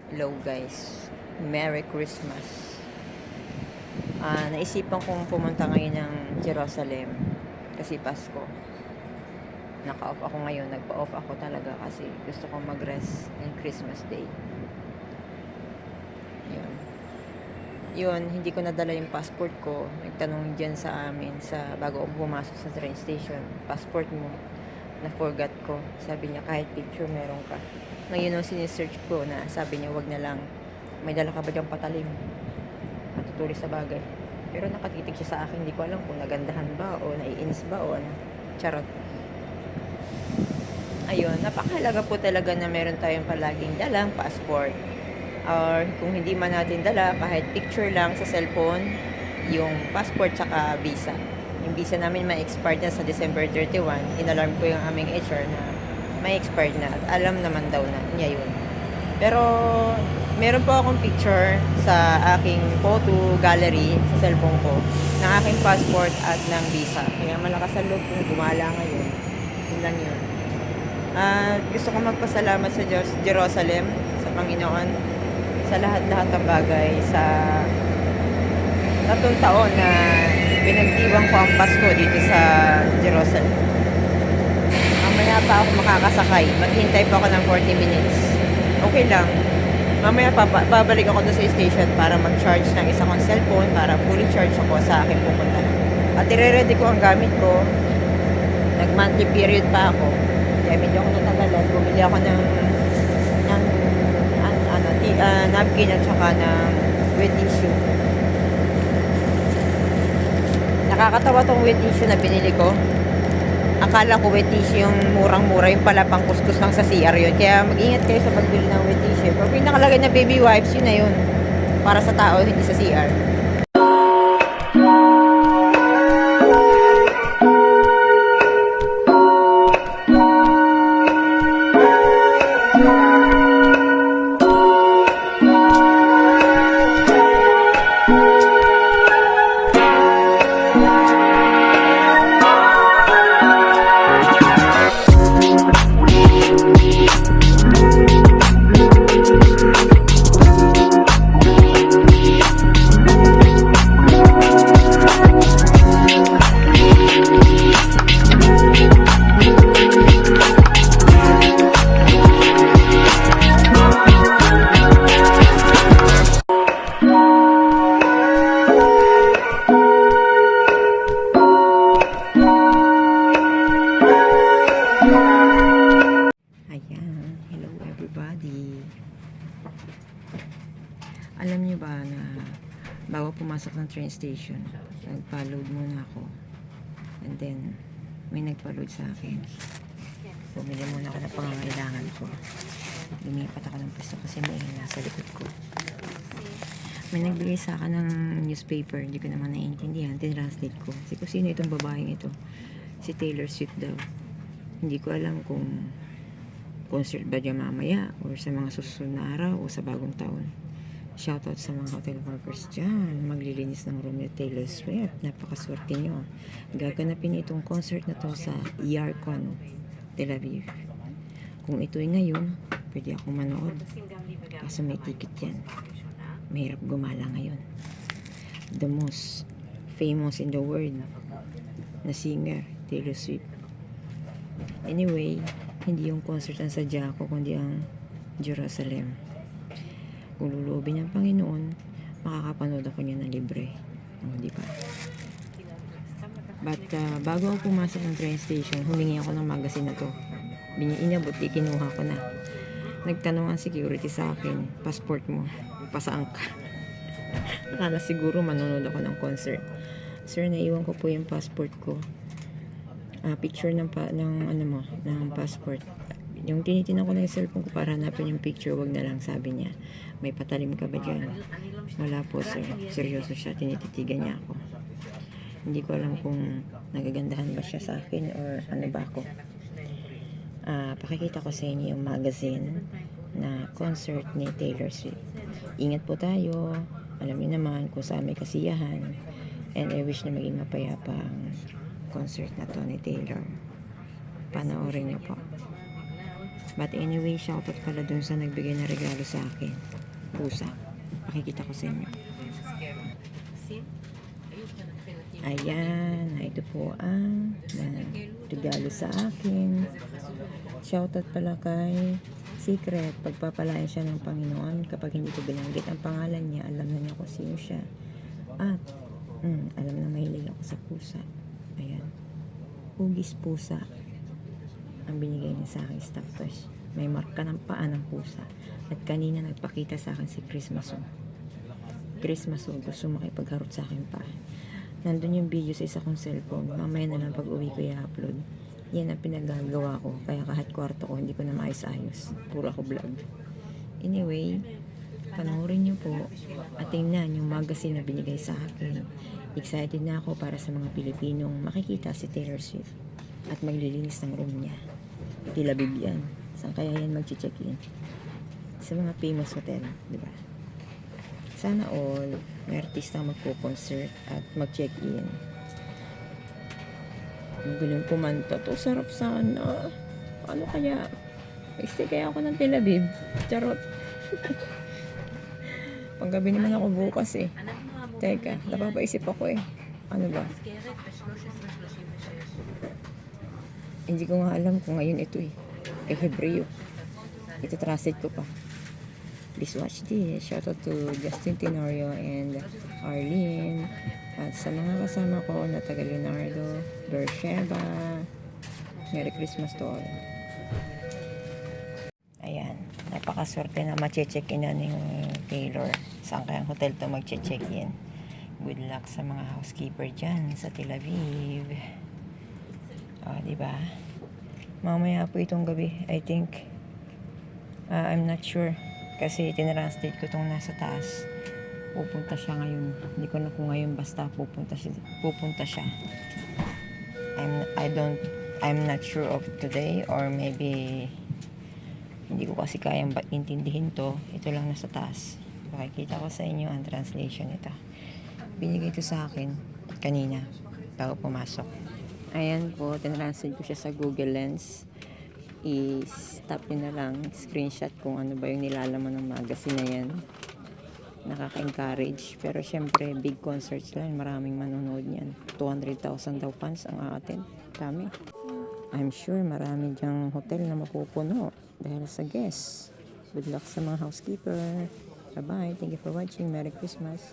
Hello guys, Merry Christmas. Naisipan kong pumunta ngayon ng Jerusalem kasi Pasko. Naka-off ako ngayon, nagpa-off ako talaga kasi gusto kong mag-rest ng Christmas Day. Yun. Yun, hindi ko nadala yung passport ko. Nagtanong dyan sa amin bago ako pumasok sa train station. Passport mo, na-forgot ko. Sabi niya kahit picture meron ka. Ngayon ang sinisearch ko na sabi niya wag na lang. May dala ka ba diyang patalim? Matutulis sa bagay. Pero nakatitig siya sa akin, hindi ko alam kung nagandahan ba o naiinis ba o ano. Charot. Ayun, napakahalaga po talaga na meron tayong palaging dalang passport. Or kung hindi man natin dala, kahit picture lang sa cellphone, yung passport tsaka visa. Yung visa namin ma-expired na sa December 31. Inalarm ko yung aming HR na may expired na at alam naman daw na niya yun. Pero meron po akong picture sa aking photo gallery sa cellphone ko ng aking passport at ng visa. Kaya malakas ang loob kung gumala ngayon. Yun lang yun. At gusto ko magpasalamat sa Diyos, Jerusalem, sa Panginoon, sa lahat-lahat ng bagay, sa 3 taon na pinagdiwang ko ang Pasko dito sa Jerusalem. Mamaya pa ako makakasakay. Maghintay pa ako ng 40 minutes. Okay lang. Mamaya babalik ako doon sa station para mag-charge ng isa kong cellphone para fully charge ako sa aking pupunta. At i-ready ko ang gamit ko. Nag-monthly period pa ako. Kaya medyo ako natagalan. Bumili ako ng napkin at saka ng wet tissue. Nakakatawa tong wet tissue na binili ko. Akala ko wet tissue yung murang-mura, yung pala pang kuskus lang sa CR yun. Kaya mag-ingat kayo sa pagbili ng wet tissue. Pero yung nakalagay na baby wipes, yun na yun. Para sa tao, hindi sa CR. Ayan, hello everybody. Alam niyo ba na bago pumasok ng train station, nagpa-load muna ako. And then, may nagpa-load sa akin. Bumili muna ako ng pangangailangan ko. Lumipat ako ng pwesto kasi may nasa likod ko. May nagbigay sa akin ng newspaper, hindi ko naman naiintindihan. Tinranslate ko. Kasi kung sino itong babaeng ito. Si Taylor Swift daw. Hindi ko alam kung concert ba dyan mamaya or sa mga susunod na araw o sa bagong taon. Shoutout sa mga hotel workers dyan. Maglilinis ng room ni Taylor Swift. Napakaswerte nyo. Gaganapin itong concert na to sa Yarkon, Tel Aviv. Kung ito'y ngayon, pwede akong manood. Kaso may ticket yan. Mahirap gumala ngayon. The most famous in the world na singer, Taylor Swift. Anyway, hindi yung concert ang sadya ko, kundi ang Jerusalem. Kung lulubin ng Panginoon, makakapanood ako niya ng libre. Di ba? But bago ako pumasok ng train station, humingi ako ng magazine na to. Inabot, kinuha ko na. Nagtanong ang security sa akin, passport mo, pasaan ka? Akala siguro manonood ako ng concert. Sir, naiwan ko po yung passport ko. Picture ng passport. Yung tinitingnan ko na yung cellphone ko para hanapin yung picture, wag na lang, sabi niya. May patalim ka ba dyan? Wala po, sir. Seryoso siya, tinititigan niya ako. Hindi ko alam kung nagagandahan ba siya sa akin or ano ba ako. Pakikita ko sa inyo yung magazine na concert ni Taylor Swift. Ingat po tayo. Alam niyo naman kung saan may kasiyahan. And I wish na maging mapayapa ang concert na to ni Taylor. Panoorin niyo po. But anyway, shoutout pala dun sa nagbigay na regalo sa akin. Pusa. Pakikita ko sa inyo. Ayan, ito po ang regalo sa akin. Shoutout pala kay Secret. Pagpapalain siya ng Panginoon. Kapag hindi ko binanggit ang pangalan niya, alam na niya kung sino siya. At, alam na mahilig ako sa pusa. Ayan. Hugis pusa ang binigay niya sa akin stopwatch. May marka ng paa ng pusa. At kanina nagpakita sa akin si Christmas. Christmas, gusto makipagharot sa akin pa. Nandun yung video sa isa kong cellphone. Mamaya na lang pag uwi ko i-upload. Yan ang pinagagawa ko. Kaya kahit kwarto ko, hindi ko na maayos-ayos. Puro ako vlog. Anyway, panoorin nyo po at tingnan yung magazine na binigay sa akin. Excited na ako para sa mga Pilipinong makikita si Taylor Swift at maglilinis ng room niya. Tila Bibian. Saan kaya yan mag-check-in? Sa mga famous hotel, di ba? Sana all may artista magpo-concert at mag-check-in. Magaling kumanta to. Sarap sana. Ano kaya? Stay kaya ako ng Tel Aviv. Charot. Panggabi naman ako bukas eh. Teka, napapaisip ako eh. Ano ba? Hindi ko nga alam kung ngayon ito eh. Hebreo. Ito translate ko pa. Please watch this. Shoutout to Justin Tenorio and Arlene. At sa mga kasama ko na taga Leonardo, Bersheba. Merry Christmas to all. Ayan. Napakaswerte na ma-check-in na ni Taylor. Saan kayang hotel to mag-check-in? Good luck sa mga housekeeper dyan sa Tel Aviv. Diba? Mamaya po itong gabi, I think. I'm not sure. Kasi tinranslate ko itong nasa taas. Pupunta siya ngayon. Hindi ko na kung ngayon basta pupunta siya. I'm not sure of today or maybe hindi ko kasi kayang intindihin to. Ito lang nasa taas. Pakikita ko sa inyo ang translation nito. Binigay ito sa akin kanina bago pumasok. Ayan po, tinranslate ko siya sa Google Lens. I-stop nyo na lang, screenshot kung ano ba yung nilalaman ng magazine na yan. Nakaka-encourage. Pero syempre, big concerts lang. Maraming manonood niyan. 200,000 daw fans ang aatin. Dami. I'm sure marami dyang hotel na mapupuno dahil sa guests. Good luck sa mga housekeeper. Bye-bye. Thank you for watching. Merry Christmas.